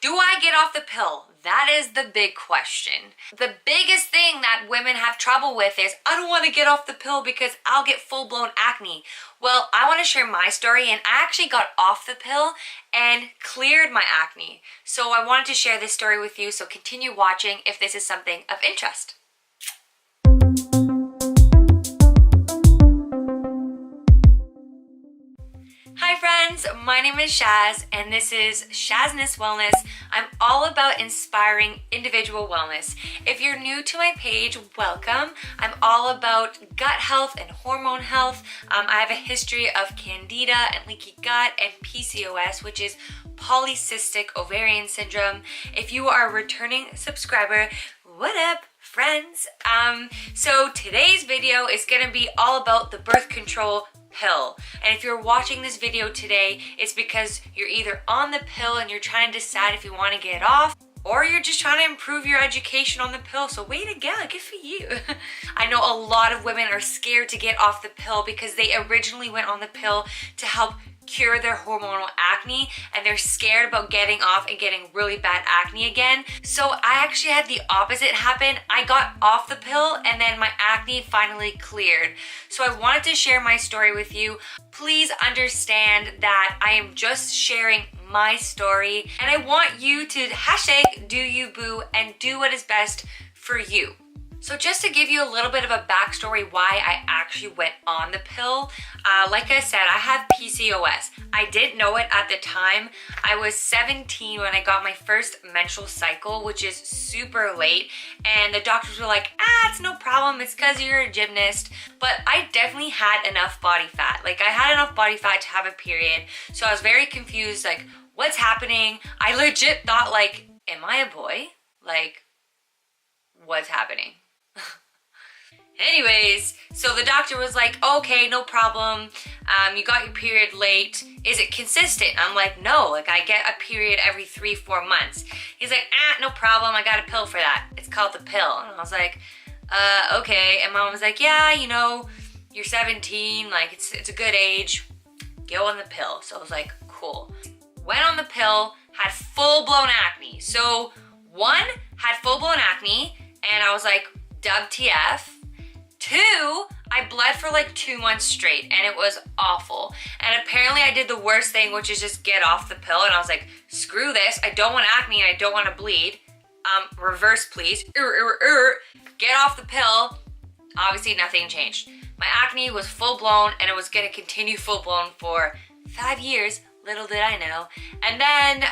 Do I get off the pill? That is the big question. The biggest thing that women have trouble with is, I don't want to get off the pill because I'll get full-blown acne. Well, I want to share my story, and I actually got off the pill and cleared my acne. So I wanted to share this story with you, so continue watching if this is something of interest. Hi friends, my name is Shaz and this is Wed-ness Wellness. I'm all about inspiring individual wellness. If you're new to my page, welcome. I'm all about gut health and hormone health. I have a history of candida and leaky gut and PCOS, which is polycystic ovarian syndrome. If you are a returning subscriber, what up? Friends. So today's video is going to be all about the birth control pill. And if you're watching this video today, it's because you're either on the pill and you're trying to decide if you want to get it off, or you're just trying to improve your education on the pill. So way to go, good for you. I know a lot of women are scared to get off the pill because they originally went on the pill to help cure their hormonal acne, and they're scared about getting off and getting really bad acne again. So I actually had the opposite happen. I got off the pill and then my acne finally cleared. So I wanted to share my story with you. Please understand that I am just sharing my story, and I want you to #DoYouBoo and do what is best for you. So just to give you a little bit of a backstory why I actually went on the pill, like I said, I have PCOS. I didn't know it at the time. I was 17 when I got my first menstrual cycle, which is super late, and the doctors were like, it's no problem, it's because you're a gymnast. But I definitely had enough body fat. Like, I had enough body fat to have a period, so I was very confused, like, what's happening? I legit thought, like, am I a boy? Like, what's happening? Anyways, so the doctor was like, okay, no problem. You got your period late. Is it consistent? I'm like, no, like I get a period every 3-4 months. He's like, no problem. I got a pill for that. It's called the pill. And I was like, okay. And mom was like, yeah, you know, you're 17. Like it's a good age. Go on the pill. So I was like, cool. Went on the pill, had full-blown acne. So one, had full-blown acne, and I was like, WTF. 2, I bled for like 2 months straight and it was awful. And apparently I did the worst thing, which is just get off the pill. And I was like, screw this. I don't want acne and I don't want to bleed. Reverse please. Get off the pill. Obviously nothing changed. My acne was full blown and it was going to continue full blown for 5 years. Little did I know. And then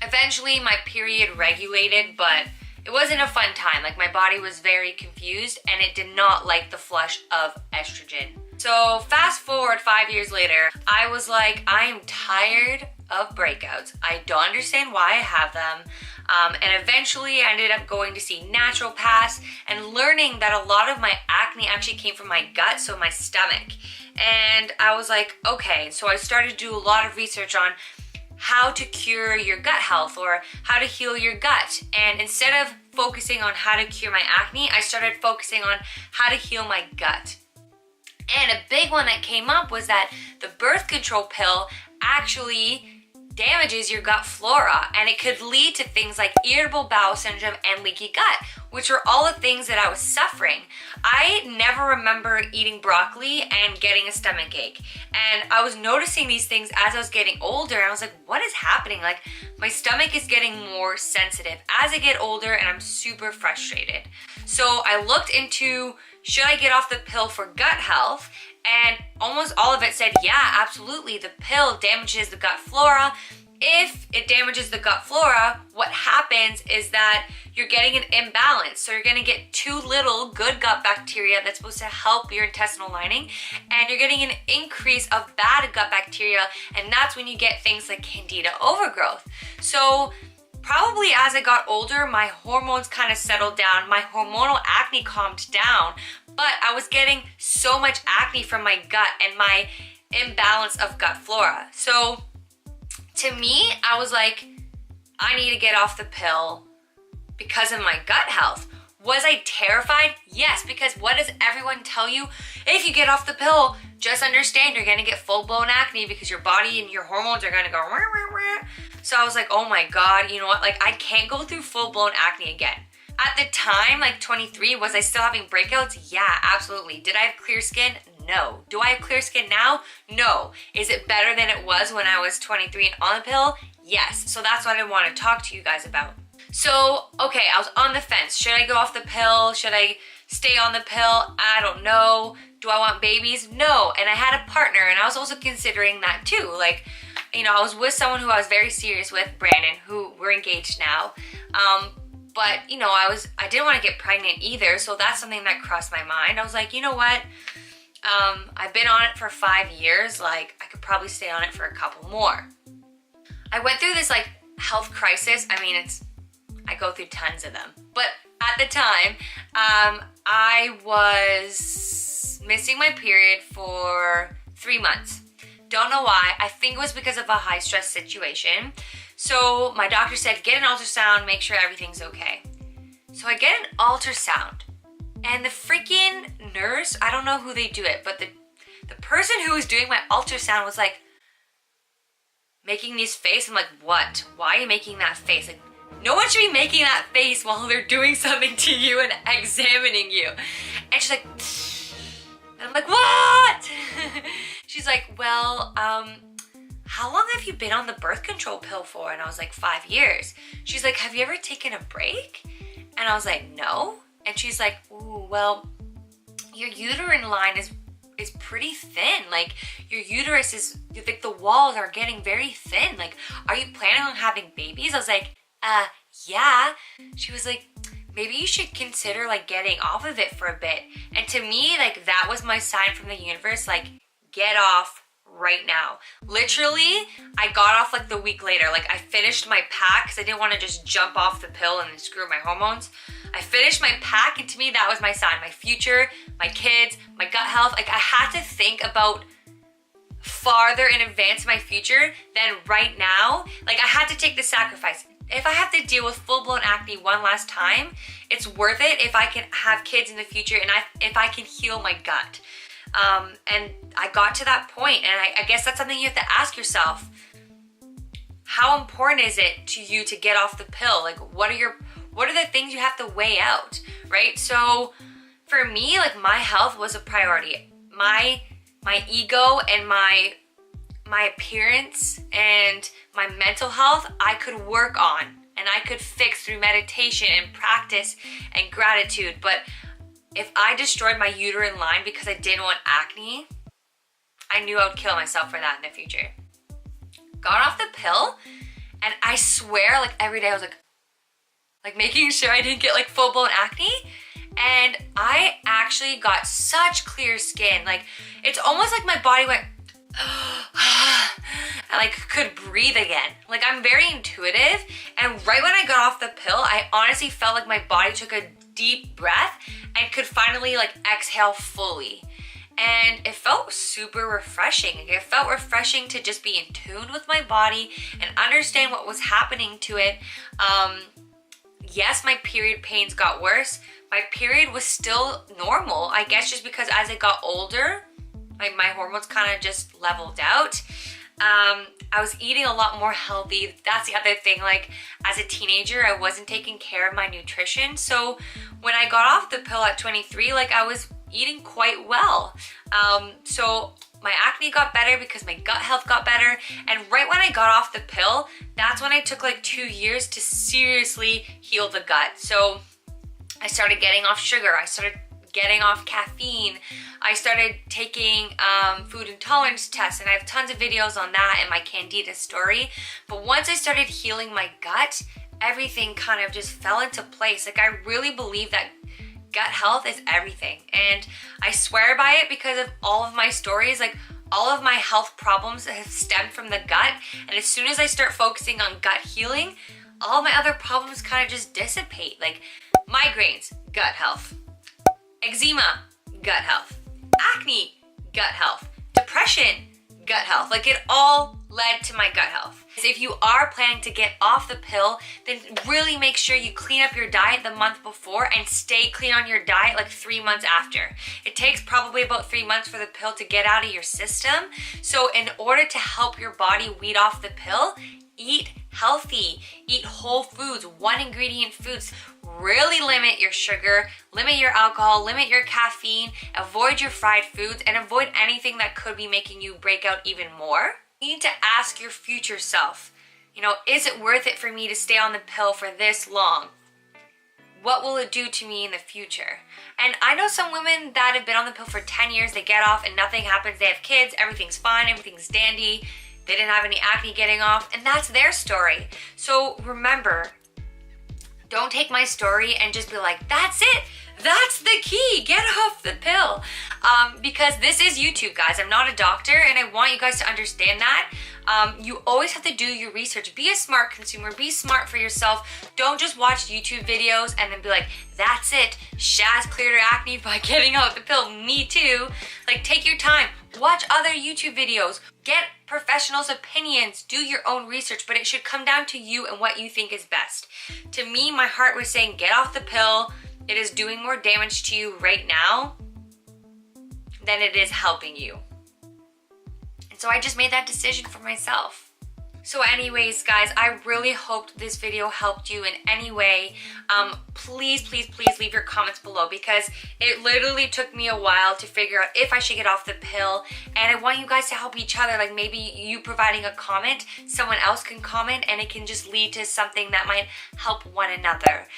eventually my period regulated, but it wasn't a fun time. Like, my body was very confused and it did not like the flush of estrogen. So fast forward 5 years later, I was like, I am tired of breakouts. I don't understand why I have them. And eventually I ended up going to see naturopaths and learning that a lot of my acne actually came from my gut, so my stomach. And I was like, okay. So I started to do a lot of research on how to cure your gut health or how to heal your gut. And instead of focusing on how to cure my acne, I started focusing on how to heal my gut. And a big one that came up was that the birth control pill actually damages your gut flora, and it could lead to things like irritable bowel syndrome and leaky gut, which are all the things that I was suffering. I never remember eating broccoli and getting a stomach ache, and I was noticing these things as I was getting older, and I was like, what is happening? Like, my stomach is getting more sensitive as I get older, and I'm super frustrated. So I looked into, should I get off the pill for gut health? And almost all of it said, yeah, absolutely, the pill damages the gut flora. If it damages the gut flora, what happens is that you're getting an imbalance. So you're gonna get too little good gut bacteria that's supposed to help your intestinal lining, and you're getting an increase of bad gut bacteria, and that's when you get things like candida overgrowth. So probably as I got older, my hormones kind of settled down, my hormonal acne calmed down, but I was getting so much acne from my gut and my imbalance of gut flora. So to me, I was like, I need to get off the pill because of my gut health. Was I terrified? Yes, because what does everyone tell you? If you get off the pill, just understand you're gonna get full-blown acne because your body and your hormones are gonna go wah, wah, wah. So I was like, oh my God, you know what? Like, I can't go through full-blown acne again. At the time, like 23, was I still having breakouts? Yeah, absolutely. Did I have clear skin? No. Do I have clear skin now? No. Is it better than it was when I was 23 and on the pill? Yes. So that's what I want to talk to you guys about. So, okay, I was on the fence. Should I go off the pill? Should I stay on the pill? I don't know. Do I want babies? No. And I had a partner, and I was also considering that too. Like, you know, I was with someone who I was very serious with, Brandon, who we're engaged now. But, you know, I didn't want to get pregnant either, so that's something that crossed my mind. I was like, you know what? I've been on it for 5 years. Like, I could probably stay on it for a couple more. I went through this, like, health crisis. I mean, I go through tons of them. But at the time, I was missing my period for 3 months. Don't know why. I think it was because of a high stress situation. So my doctor said, get an ultrasound, make sure everything's okay. So I get an ultrasound, and the freaking nurse, I don't know who they do it, but the person who was doing my ultrasound was like making this face. I'm like, what? Why are you making that face? Like, no one should be making that face while they're doing something to you and examining you. And she's like, and I'm like, what? She's like, well, how long have you been on the birth control pill for? And I was like, 5 years. She's like, have you ever taken a break? And I was like, no. And she's like, ooh, well, your uterine line is pretty thin. Like, your uterus is, like, the walls are getting very thin. Like, are you planning on having babies? I was like, yeah. She was like, maybe you should consider, like, getting off of it for a bit. And to me, like, that was my sign from the universe, like, get off right now. Literally, I got off like the week later. Like, I finished my pack because I didn't want to just jump off the pill and screw my hormones. I finished my pack, and to me, that was my sign. My future, my kids, my gut health. Like, I had to think about farther in advance of my future than right now. Like, I had to take the sacrifice. If I have to deal with full-blown acne one last time, it's worth it if I can have kids in the future and if I can heal my gut. And I got to that point, and I guess that's something you have to ask yourself. How important is it to you to get off the pill? Like, what are the things you have to weigh out, right? So for me, like, my health was a priority. My ego and my appearance and my mental health, I could work on and I could fix through meditation and practice and gratitude. But if I destroyed my uterine line because I didn't want acne, I knew I would kill myself for that in the future. Got off the pill, and I swear, like, every day I was like making sure I didn't get like full-blown acne. And I actually got such clear skin. Like, it's almost like my body went I like could breathe again. Like, I'm very intuitive, and right when I got off the pill, I honestly felt like my body took a deep breath and could finally like exhale fully. And it felt super refreshing. Like, it felt refreshing to just be in tune with my body and understand what was happening to it. Yes, my period pains got worse. My period was still normal, I guess, just because as I got older, like, my hormones kind of just leveled out. I was eating a lot more healthy. That's the other thing. Like, as a teenager, I wasn't taking care of my nutrition. So when I got off the pill at 23, like, I was eating quite well. So my acne got better because my gut health got better. And right when I got off the pill, that's when I took like 2 years to seriously heal the gut. So I started getting off sugar. I started getting off caffeine. I started taking food intolerance tests, and I have tons of videos on that in my Candida story. But once I started healing my gut, everything kind of just fell into place. Like, I really believe that gut health is everything. And I swear by it because of all of my stories. Like, all of my health problems have stemmed from the gut. And as soon as I start focusing on gut healing, all my other problems kind of just dissipate. Like, migraines, gut health. Eczema, gut health. Acne, gut health. Depression, gut health. Like it all led to my gut health. So if you are planning to get off the pill, then really make sure you clean up your diet the month before and stay clean on your diet like 3 months after. It takes probably about 3 months for the pill to get out of your system. So in order to help your body weed off the pill, eat healthy, eat whole foods, 1 ingredient foods. Really limit your sugar, limit your alcohol, limit your caffeine, avoid your fried foods, and avoid anything that could be making you break out even more. You need to ask your future self, is it worth it for me to stay on the pill for this long? What will it do to me in the future? And I know some women that have been on the pill for 10 years, they get off and nothing happens, they have kids, everything's fine, everything's dandy, they didn't have any acne getting off, and that's their story. So remember, don't take my story and just be like, that's it. That's the key. Get off the pill. Because this is YouTube, guys. I'm not a doctor, and I want you guys to understand that. You always have to do your research. Be a smart consumer. Be smart for yourself. Don't just watch YouTube videos and then be like, that's it. Shaz cleared her acne by getting off the pill. Me too. Like, take your time. Watch other YouTube videos. Get professionals' opinions. Do your own research, but it should come down to you and what you think is best. To me, my heart was saying, get off the pill. It is doing more damage to you right now than it is helping you. And so I just made that decision for myself. So anyways, guys, I really hoped this video helped you in any way. Please, please, please leave your comments below, because it literally took me a while to figure out if I should get off the pill. And I want you guys to help each other. Like maybe you providing a comment, someone else can comment, and it can just lead to something that might help one another.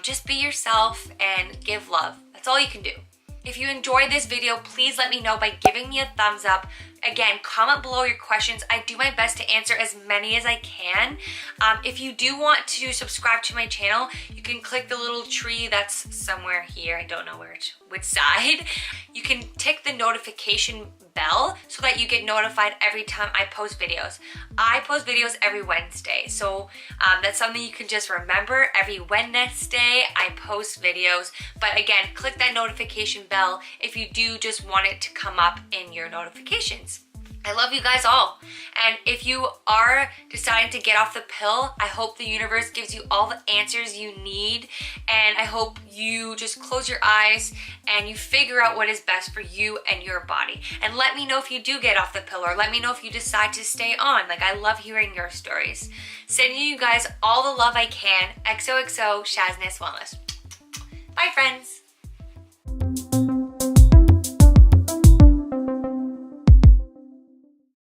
Just be yourself and give love. That's all you can do. If you enjoyed this video, please let me know by giving me a thumbs up. Again, comment below your questions. I do my best to answer as many as I can. If you do want to subscribe to my channel, you can click the little tree that's somewhere here. I don't know which side. You can tick the notification bell so that you get notified every time I post videos. I post videos every Wednesday, so that's something you can just remember. Every Wed-ness day, I post videos. But again, click that notification bell if you do just want it to come up in your notifications. I love you guys all. And if you are deciding to get off the pill, I hope the universe gives you all the answers you need. And I hope you just close your eyes and you figure out what is best for you and your body. And let me know if you do get off the pill, or let me know if you decide to stay on. Like, I love hearing your stories. Sending you guys all the love I can. XOXO, Shazness Wellness. Bye, friends.